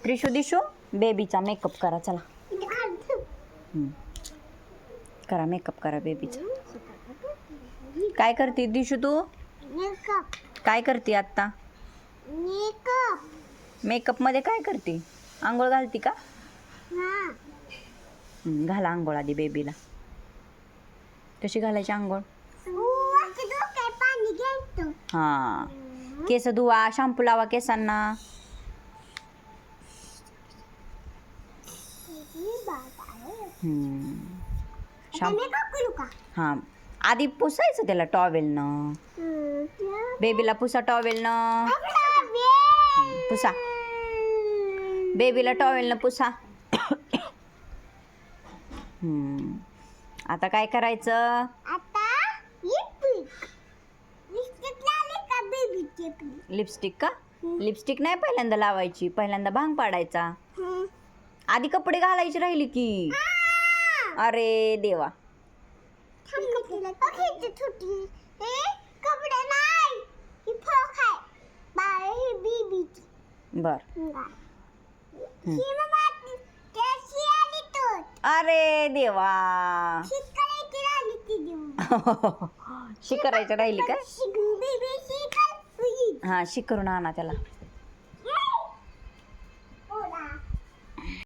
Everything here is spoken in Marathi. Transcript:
त्रिशू दिशू बेबीचा मेकअप करा चला. करा मेकअप करा बेबीचा. काय करते दिशू तू? काय करते आत्ता? मेकअप मध्ये काय करते? आंघोळ घालती का? घाला आंघोळ आधी बेबीला. कशी घालायची आंघोळ? हा. केस धुवा, शॅम्पू लावा केसांना. हा आधी पुसायचं त्याला टॉवेलनं. बेबीला पुसा टॉवेलनं. पुसा बेबीला टॉवेलनं पुसा. आता काय करायचं? लिपस्टिक का? लिपस्टिक नाही पहिल्यांदा लावायची, पहिल्यांदा भांग पाडायचा. आधी कपडे घालायची राहिली की. अरे देवा. बर. अरे देवा. शिकरायचं राहिली का? हा शिकरून आणा त्याला.